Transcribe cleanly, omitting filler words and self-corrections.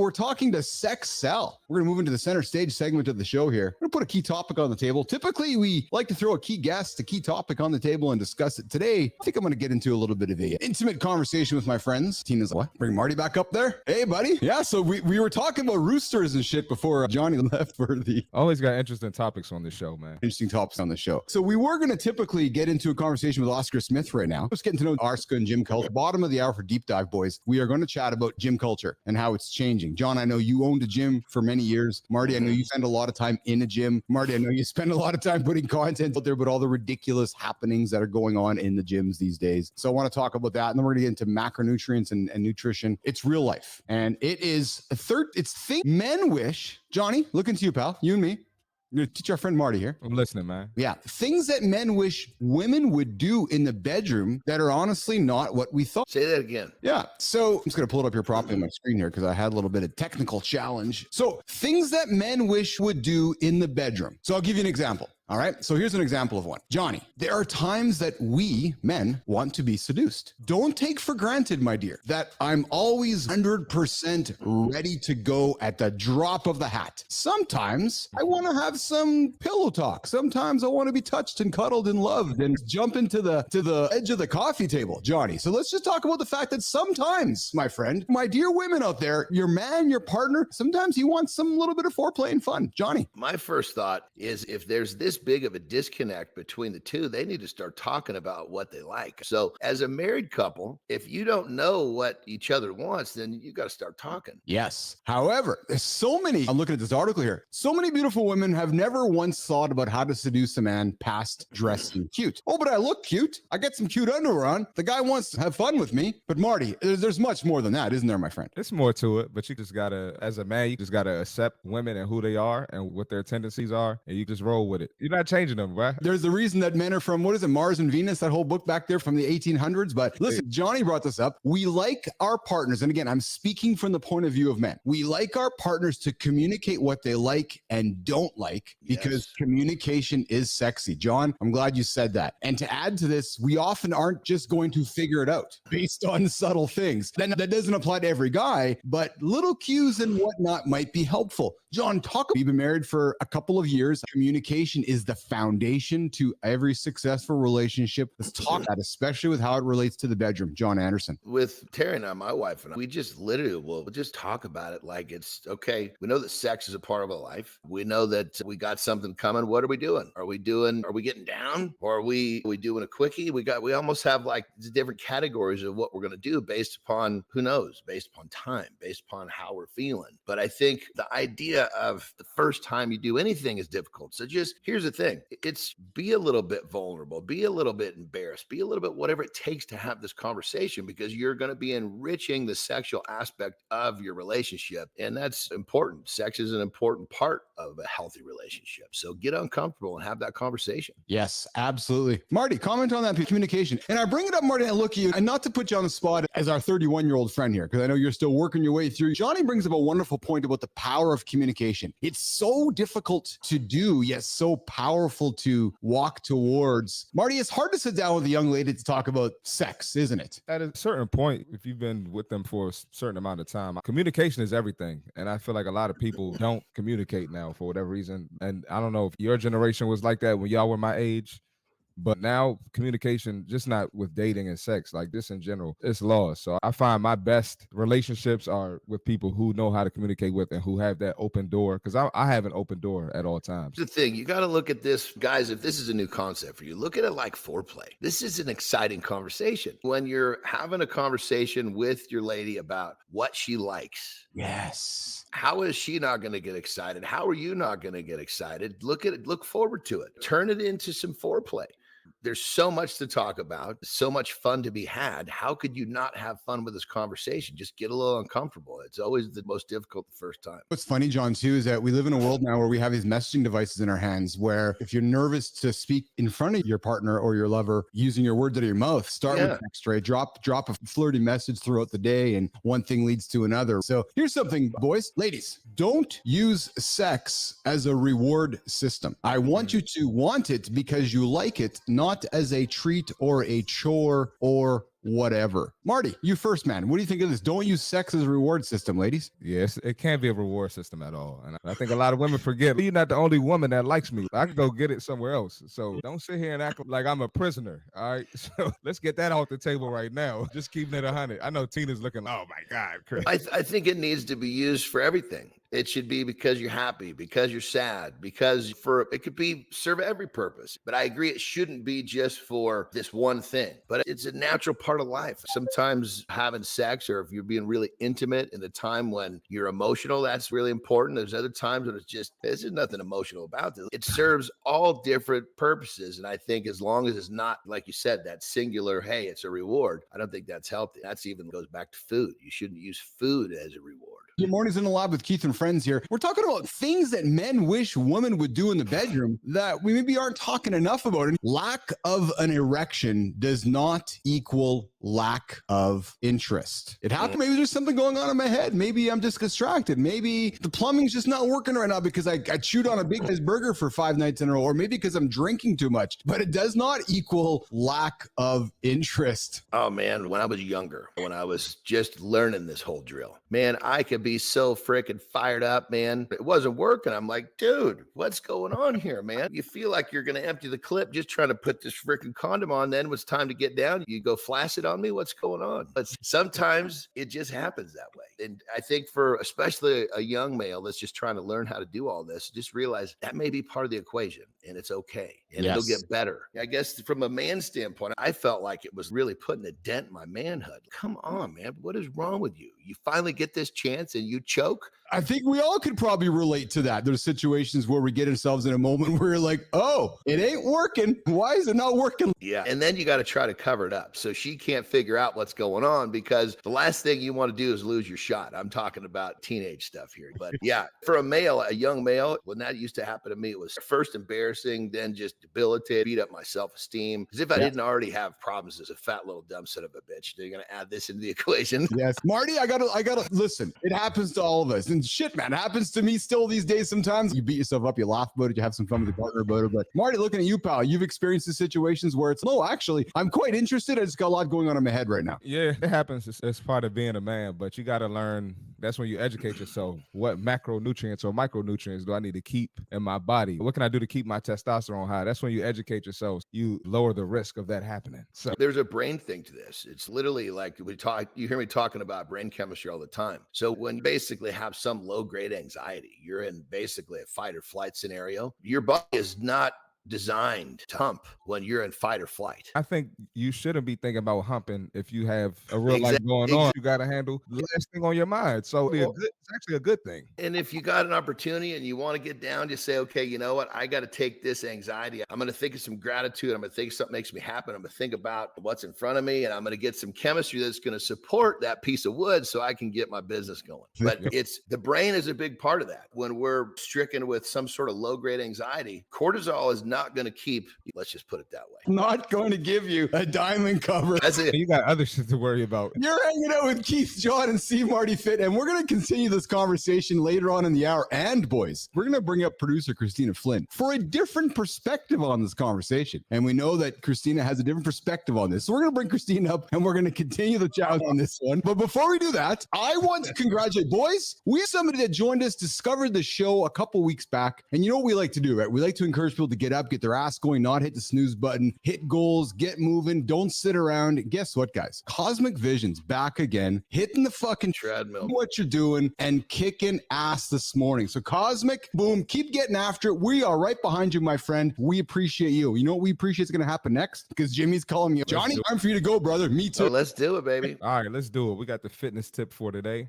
We're talking to Sex Sell. We're going to move into the center stage segment of the show here. We're going to put a key topic on the table. Typically, we like to throw a key guest, a key topic on the table and discuss it. Today, I think I'm going to get into a little bit of a intimate conversation with my friends. Tina's what? Bring Marty back up there. Hey, buddy. Yeah, so we were talking about roosters and shit before Johnny left for the... Always got interesting topics on this show, man. Interesting topics on the show. So we were going to typically get into a conversation with Oscar Smith right now. Just getting to know Oscar and gym culture. Bottom of the hour for Deep Dive, boys. We are going to chat about gym culture and how it's changing. John, I know you owned a gym for many years. Marty, I know you spend a lot of time in a gym. Marty, I know you spend a lot of time putting content out there about all the ridiculous happenings that are going on in the gyms these days. So I want to talk about that. And then we're going to get into macronutrients and nutrition. It's real life. And it is it's thing men wish. Johnny, looking to you, pal. You and me. I'm going to teach our friend Marty here. I'm listening, man. Yeah. Things that men wish women would do in the bedroom that are honestly not what we thought. Say that again. Yeah. So I'm just going to pull it up here properly on my screen here because I had a little bit of technical challenge. So things that men wish would do in the bedroom. So I'll give you an example. All right. So here's an example of one. Johnny, there are times that we men want to be seduced. Don't take for granted, my dear, that I'm always 100% ready to go at the drop of the hat. Sometimes I want to have some pillow talk. Sometimes I want to be touched and cuddled and loved and jump into the edge of the coffee table, Johnny. So let's just talk about the fact that sometimes, my friend, my dear women out there, your man, your partner, sometimes he wants some little bit of foreplay and fun. Johnny. My first thought is if there's this big of a disconnect between the two, they need to start talking about what they like. So as a married couple, if you don't know what each other wants, then you got to start talking. Yes. However, there's so many, I'm looking at this article here. So many beautiful women have never once thought about how to seduce a man past dressing cute. Oh, but I look cute. I get some cute underwear on. The guy wants to have fun with me. But Marty, there's much more than that, isn't there, my friend? It's more to it, but you just gotta, as a man, you just gotta accept women and who they are and what their tendencies are, and you just roll with it. You're not changing them, right? There's a reason that men are from, what is it, Mars and Venus, that whole book back there from the 1800s. But listen, Johnny brought this up. We like our partners, and again, I'm speaking from the point of view of men. We like our partners to communicate what they like and don't like because communication is sexy. John, I'm glad you said that. And to add to this, we often aren't just going to figure it out based on subtle things. That doesn't apply to every guy, but little cues and whatnot might be helpful. John, we've been married for a couple of years. Communication is the foundation to every successful relationship. Let's talk that, especially with how it relates to the bedroom. Jon Andersen. With Terry and I, my wife and I, we just literally will just talk about it like it's okay. We know that sex is a part of our life. We know that we got something coming. What are we doing? Are we getting down? Or are we doing a quickie? We almost have like different categories of what we're going to do based upon, who knows, based upon time, based upon how we're feeling. But I think the idea of the first time you do anything is difficult. So just here's the thing. It's be a little bit vulnerable, be a little bit embarrassed, be a little bit whatever it takes to have this conversation because you're going to be enriching the sexual aspect of your relationship. And that's important. Sex is an important part of a healthy relationship. So get uncomfortable and have that conversation. Yes, absolutely. Marty, comment on that communication. And I bring it up, Marty, and I look at you, and not to put you on the spot as our 31-year-old friend here, because I know you're still working your way through. Johnny brings up a wonderful point about the power of communication. It's so difficult to do, yet so powerful to walk towards. Marty, it's hard to sit down with a young lady to talk about sex, isn't it? At a certain point, if you've been with them for a certain amount of time, communication is everything. And I feel like a lot of people don't communicate now for whatever reason. And I don't know if your generation was like that when y'all were my age. But now communication, just not with dating and sex, like this in general, it's lost. So I find my best relationships are with people who know how to communicate with and who have that open door. Because I have an open door at all times. The thing, you got to look at this, guys, if this is a new concept for you, look at it like foreplay. This is an exciting conversation. When you're having a conversation with your lady about what she likes. Yes. How is she not going to get excited? How are you not going to get excited? Look at it. Look forward to it. Turn it into some foreplay. There's so much to talk about, so much fun to be had. How could you not have fun with this conversation? Just get a little uncomfortable. It's always the most difficult the first time. What's funny, John, too, is that we live in a world now where we have these messaging devices in our hands where if you're nervous to speak in front of your partner or your lover using your words out of your mouth, start with text, right? Drop a flirty message throughout the day and one thing leads to another. So here's something, boys, ladies, don't use sex as a reward system. I want you to want it because you like it, not as a treat or a chore or whatever. Marty, you first, man. What do you think of this? Don't use sex as a reward system, ladies. Yes, it can't be a reward system at all. And I think a lot of women forget you're not the only woman that likes me. I can go get it somewhere else. So don't sit here and act like I'm a prisoner. All right. So let's get that off the table right now. Just keeping it 100. I know Tina's looking, oh my God, Chris. I think it needs to be used for everything. It should be because you're happy, because you're sad, because it could be serve every purpose. But I agree, it shouldn't be just for this one thing, but it's a natural part of life. Sometimes having sex, or if you're being really intimate in the time when you're emotional, that's really important. There's other times when there's nothing emotional about this. It serves all different purposes. And I think as long as it's not, like you said, that singular, hey, it's a reward, I don't think that's healthy. That's even goes back to food. You shouldn't use food as a reward. Good morning's in the lab with Keith and friends here. We're talking about things that men wish women would do in the bedroom that we maybe aren't talking enough about. And lack of an erection does not equal lack of interest. It happened. Maybe there's something going on in my head. Maybe I'm just distracted. Maybe the plumbing's just not working right now because I chewed on a big guy's burger for 5 nights in a row, or maybe because I'm drinking too much. But it does not equal lack of interest. Oh man, when I was younger, when I was just learning this whole drill, man, I could be so freaking fired up, man. It wasn't working. I'm like, dude, what's going on here, man? You feel like you're going to empty the clip just trying to put this freaking condom on. Then when it's time to get down, you go flaccid on me. What's going on? But sometimes it just happens that way. And I think for especially a young male that's just trying to learn how to do all this, just realize that may be part of the equation and it's okay. And it'll get better. I guess from a man's standpoint, I felt like it was really putting a dent in my manhood. Come on, man. What is wrong with you? You finally get this chance and you choke. I think we all could probably relate to that. There's situations where we get ourselves in a moment where you're like, oh, it ain't working. Why is it not working? Yeah. And then you got to try to cover it up. So she can't figure out what's going on, because the last thing you want to do is lose your shot. I'm talking about teenage stuff here. But yeah, for a young male, when that used to happen to me, it was first embarrassing, then just debilitated, beat up my self-esteem. As if I didn't already have problems as a fat little dumb son of a bitch. They're going to add this into the equation. Yes. Marty, I gotta listen. It happens to all of us. And shit, man, it happens to me still these days sometimes. You beat yourself up, you laugh about it, you have some fun with your partner about it. But Marty, looking at you, pal, you've experienced the situations where it's, no, actually, I'm quite interested. I just got a lot going on in my head right now. Yeah, it happens. It's part of being a man, but you got to learn. That's when you educate yourself. What macronutrients or micronutrients do I need to keep in my body? What can I do to keep my testosterone high? That's when you educate yourself. You lower the risk of that happening. So there's a brain thing to this. It's literally like you hear me talking about brain chemistry all the time. So when you basically have some low grade anxiety, you're in basically a fight or flight scenario. Your body is not designed to hump when you're in fight or flight. I think you shouldn't be thinking about humping if you have a real life going on. You got to handle the last thing on your mind. So it's actually a good thing. And if you got an opportunity and you want to get down, just say, okay, you know what? I got to take this anxiety. I'm going to think of some gratitude. I'm going to think of something that makes me happy. I'm going to think about what's in front of me, and I'm going to get some chemistry that's going to support that piece of wood so I can get my business going. But the brain is a big part of that. When we're stricken with some sort of low grade anxiety, cortisol is not going to keep, let's just put it that way. Not going to give you a diamond cover. That's it. You got other shit to worry about. You're hanging out with Keith, Jon, and C. Marty Fit, and we're going to continue this conversation later on in the hour. And boys, we're going to bring up producer Kristina Flynn for a different perspective on this conversation. And we know that Kristina has a different perspective on this. So we're going to bring Kristina up and we're going to continue the chat on this one. But before we do that, I want to congratulate, boys. We have somebody that joined us, discovered the show a couple weeks back. And you know what we like to do, right? We like to encourage people to get up, get their ass going, not hit the snooze button, hit goals, get moving, don't sit around. Guess what, guys? Cosmic Vision's back again, hitting the fucking treadmill, what you're doing, and kicking ass this morning. So Cosmic, boom, keep getting after it. We are right behind you, my friend. We appreciate you. You know what we appreciate is going to happen next? Because Jimmy's calling me. Johnny, time for you to go, brother. Me too. Oh, let's do it, baby. All right, let's do it. We got the fitness tip for today.